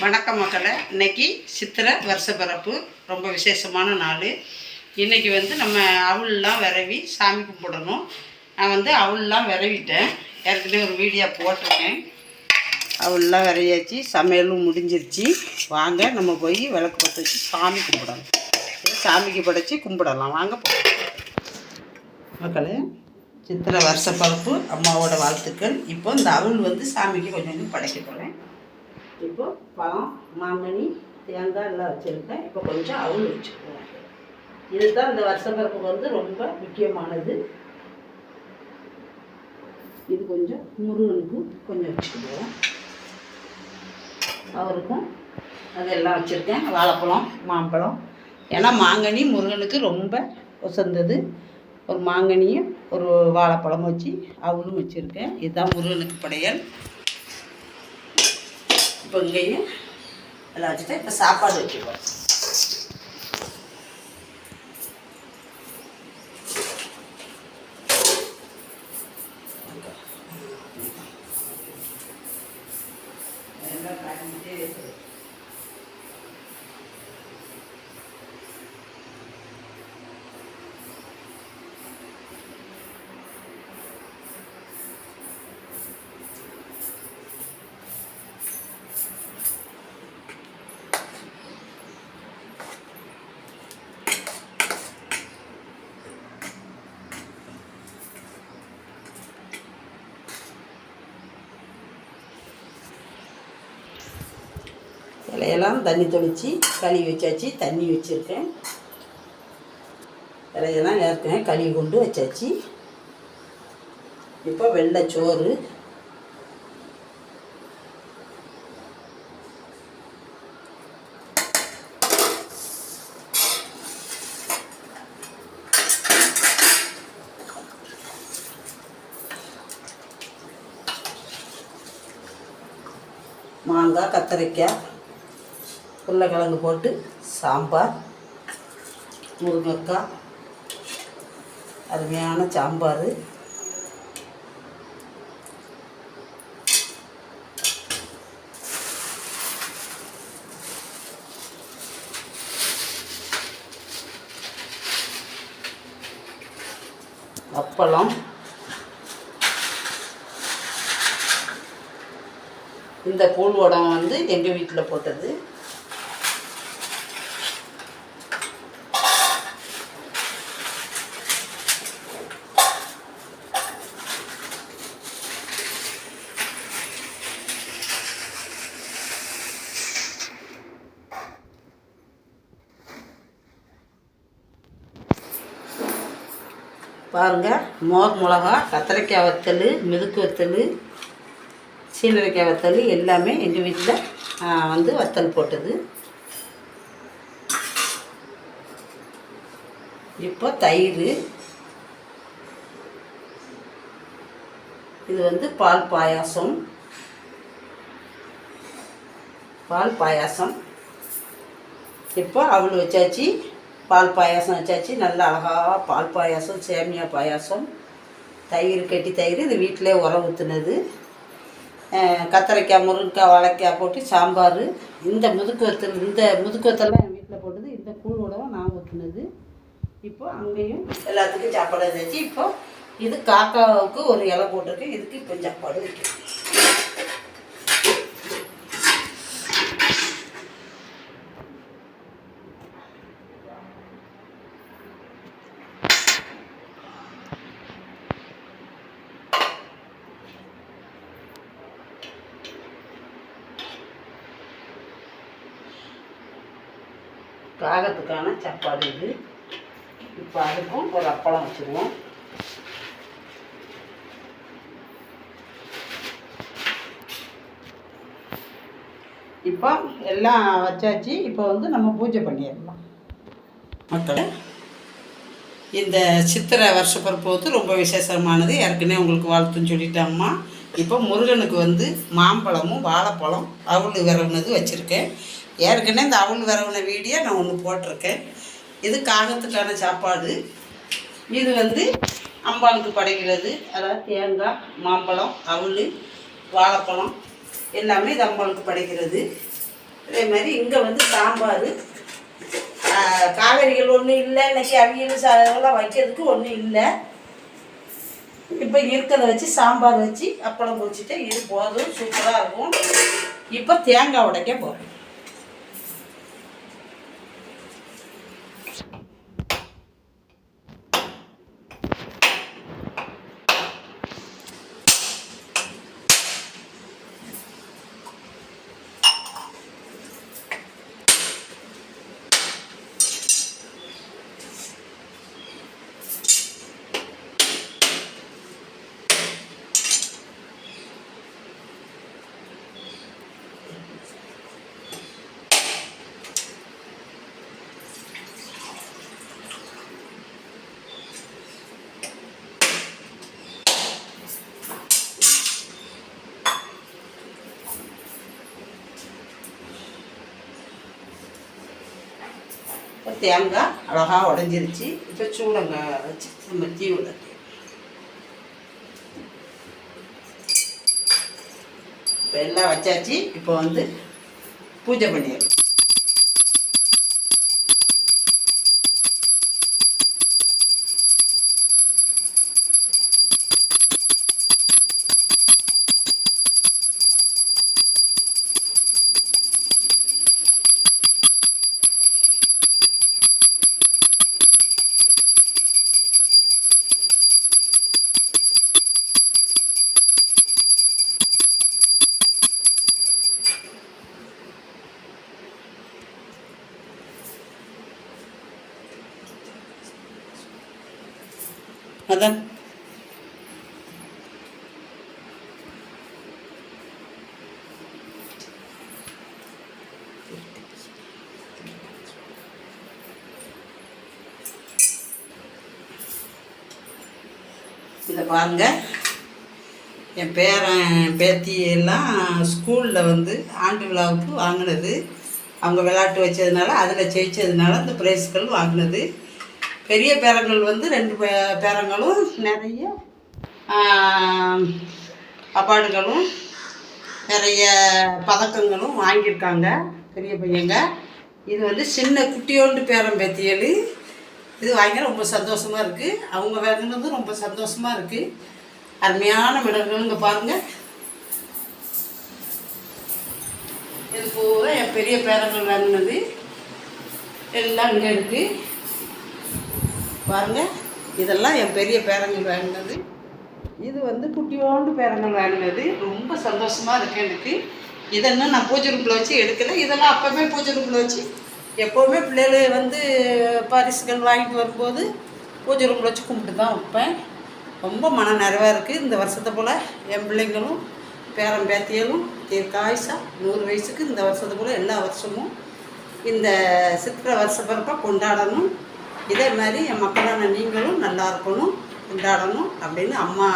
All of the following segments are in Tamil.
வணக்கம் மக்களே. இன்றைக்கி சித்திரை வருஷ பிறப்பு, ரொம்ப விசேஷமான நாள். இன்றைக்கி நம்ம அவுள்லாம் விரவி சாமி கும்பிடணும். நான் அவுள்லாம் விரவிட்டேன், ஏற்கனவே ஒரு வீடியோ போட்டிருக்கேன். அவுள்லாம் விரையாச்சு, சமையலும் முடிஞ்சிருச்சு. வாங்க நம்ம போய் விளக்கு பற்ற வச்சு சாமி கும்பிடணும். சாமிக்கு படைச்சி கும்பிடலாம். வாங்க மக்களே. சித்திரை வருஷ பிறப்பு, அம்மாவோட வாழ்த்துக்கள். இப்போ இந்த அவுள் சாமிக்கு கொஞ்சம் படைக்க போகிறேன். இப்போ பழம், மாங்கனி, தேங்காய் எல்லாம் வச்சுருக்கேன். இப்போ கொஞ்சம் அவுள் வச்சுக்குவோம். இதுதான் இந்த வருஷ பிறப்புக்கு ரொம்ப முக்கியமானது. இது கொஞ்சம் முருகனுக்கு கொஞ்சம் வச்சுக்குவோம். அவருக்கும் அதெல்லாம் வச்சுருக்கேன். வாழைப்பழம், மாம்பழம். ஏன்னா மாங்கனி முருகனுக்கு ரொம்ப உசந்தது. ஒரு மாங்கனியும் ஒரு வாழைப்பழம் வச்சு அவளும் வச்சுருக்கேன். இதுதான் முருகனுக்கு படையல். இப்போ இங்கேயும் எல்லாம் வச்சுட்டு இப்போ சாப்பாடு வச்சுக்குவோம். இலையெல்லாம் தண்ணி தொளிச்சு கழுவி வச்சாச்சு. தண்ணி வச்சுருக்கேன். இலையெல்லாம் ஏற்கனவே கழுவி கொண்டு வச்சாச்சு. இப்போ வெள்ளைச்சோறு, மாங்காய், கத்திரிக்காய், உருளைக்கிழங்கு போட்டு சாம்பார், முருங்கைக்காய், அருமையான சாம்பார். அப்பளம். இந்த கூழ் வடம் எங்கள் வீட்டில் போட்டது. பாருங்கள், மோர் மிளகா, கத்திரிக்காய் வத்தல், மிதுக்கு வத்தல், சீனரைக்காய் வத்தல் எல்லாமே எங்கள் வீட்டில் வத்தல் போட்டது. இப்போ தயிர். இது பால் பாயாசம். இப்போ அவள் வச்சாச்சு. பால் பாயாசம் வச்சாச்சு. நல்லா அழகாக பால் பாயாசம், சேமியா பாயாசம், தயிர், கட்டி தயிர். இது வீட்டிலே உரம் ஊற்றுனது. கத்திரிக்காய், முருங்கைக்காய், வாழைக்காய் போட்டு சாம்பார். இந்த முதுக்கு வத்தல்லாம் என் வீட்டில் போட்டது. இந்த கூழ் உடவும் நான் ஊற்றுனது. இப்போ அங்கேயும் எல்லாத்துக்கும் சாப்பாடு வச்சாச்சு. இப்போ இது காக்காவுக்கு ஒரு இலை போட்டிருக்கு. இதுக்கு இப்போ சாப்பாடு வைக்கணும். காகத்துக்கான சாப்பாடு இது. இப்போ அதுக்கும் ஒரு அப்பளம் வச்சுருவோம். இப்போ எல்லாம் வச்சாச்சு. இப்போ நம்ம பூஜை பண்ணிடலாம். மக்களே, இந்த சித்திரை வருஷ பிறப்பு ரொம்ப விசேஷமானது. ஏற்கனவே உங்களுக்கு வாழ்த்துன்னு சொல்லிட்டேம்மா. இப்போ முருகனுக்கு மாம்பழமும் வாழைப்பழம் அவள் விரவுனது வச்சுருக்கேன். ஏற்கனவே இந்த அவள் விரவுன வீடியோ நான் ஒன்று போட்டிருக்கேன். இது காகத்துக்கான சாப்பாடு. இது அம்பாளுக்கு படைக்கிறது. அதாவது தேங்காய், மாம்பழம், அவள், வாழைப்பழம் எல்லாமே இது அம்பாளுக்கு படைக்கிறது. அதே மாதிரி இங்கே வந்து சாம்பார், காய்கறிகள் ஒன்றும் இல்லை, இன்றைக்கி அவியல் அதெல்லாம் வைக்கிறதுக்கு ஒன்றும் இல்லை. இப்போ இருக்கிறத வச்சு சாம்பார் வச்சு அப்பளம் பொரிச்சிட்டு இது போதும், சூப்பராக இருக்கும். இப்போ தேங்காய் உடைக்க போகிறேன். தேங்காய் அழகாக உடஞ்சிருச்சு. இப்போ சூடங்காய் வச்சு நம்ம தீ விடலாம். இப்போ எல்லாம் வச்சாச்சு. இப்போ வந்து பூஜை பண்ணிடலாம். அதான் இதை பாருங்க. என் பேத்தி எல்லாம் ஸ்கூலில் வந்து ஆண்டு விழாவுக்கு வாங்கினது. அவங்க விளையாட்டு வச்சதுனால அதில் ஜெயிச்சதுனால அந்த ப்ரைஸ்கள் வாங்கினது. பெரிய பேரங்கள் வந்து 2 பேரங்களும் நிறைய அவார்டுகளும் நிறைய பதக்கங்களும் வாங்கியிருக்காங்க பெரிய பையங்க. இது வந்து சின்ன குட்டியோண்டு பேரம் பேத்தியல். இது வாங்கி ரொம்ப சந்தோஷமாக இருக்குது. அவங்க வாங்கினதும் ரொம்ப சந்தோஷமாக இருக்குது. அருமையான மெடல்கள் இங்கே பாருங்கள். இது பூரா என் பெரிய பேரங்கள் வாங்கினது எல்லாம் இங்கே இருக்குது பாருங்கள். இதெல்லாம் என் பெரிய பேரங்கள் வாங்கினது. இது வந்து குட்டியோண்டு பேரங்கள் வாங்கினது. ரொம்ப சந்தோஷமாக இருக்குது எனக்கு. இதெல்லாம் நான் பூஜை ரூமில் வச்சு எடுக்கலை. இதெல்லாம் அப்போவே பூஜை ரூமில் வச்சு எப்போவுமே பிள்ளைகள் வந்து பரிசுகள் வாங்கிட்டு வரும்போது பூஜை ரூமில் வச்சு கும்பிட்டு தான் வைப்பேன். ரொம்ப மன நிறைவாக இருக்குது. இந்த வருஷத்தை போல் என் பிள்ளைங்களும் பேரன் பேத்தியலும் தீர்க்காயுசா 100 வயசுக்கு இந்த வருஷத்தை போல் எல்லா வருஷமும் இந்த சித்திரை வருஷ பிறப்பாக கொண்டாடணும். இதே மாதிரி என் மக்களான நீங்களும் நல்லா இருக்கணும், கொண்டாடணும் அப்படின்னு அம்மா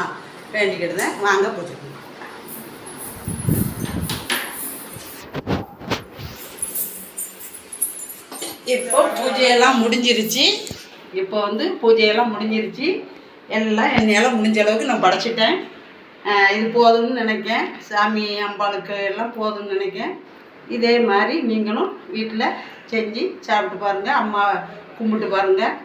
வேண்டிக்கிடுதேன். வாங்க பூஜை. இப்போ பூஜையெல்லாம் முடிஞ்சிருச்சு. இப்போ வந்து பூஜையெல்லாம் முடிஞ்சிருச்சு. எல்லாம் என்னையெல்லாம் முடிஞ்ச அளவுக்கு நான் படைச்சிட்டேன். இது போதும்னு நினைக்கேன். சாமி அம்பாளுக்கு எல்லாம் போதும்னு நினைக்கேன். இதே மாதிரி நீங்களும் வீட்டில் செஞ்சு சாப்பிட்டு பாருங்கள், அம்மா கும்பிட்டு பாருங்கள்.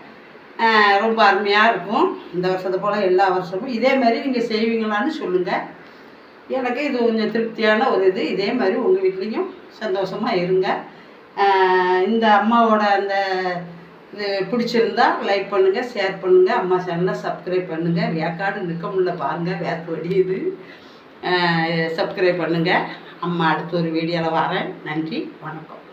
ரொம்ப அருமையாக இருக்கும். இந்த வருஷத்தை போல் எல்லா வருஷமும் இதே மாதிரி நீங்கள் செய்வீங்களான்னு சொல்லுங்கள். எனக்கு இது கொஞ்சம் திருப்தியான ஒரு இது. இதே மாதிரி உங்கள் வீட்லேயும் சந்தோஷமாக இருங்க. இந்த அம்மாவோட அந்த இது பிடிச்சிருந்தா லைக் பண்ணுங்கள், ஷேர் பண்ணுங்கள், அம்மா சேனலை சப்ஸ்கிரைப் பண்ணுங்கள். வேக்காடு நிற்க முடியல பாருங்கள், வேர்த்து வடியுது. சப்ஸ்கிரைப் பண்ணுங்கள். அம்மா அடுத்த ஒரு வீடியோவில் வரேன். நன்றி, வணக்கம்.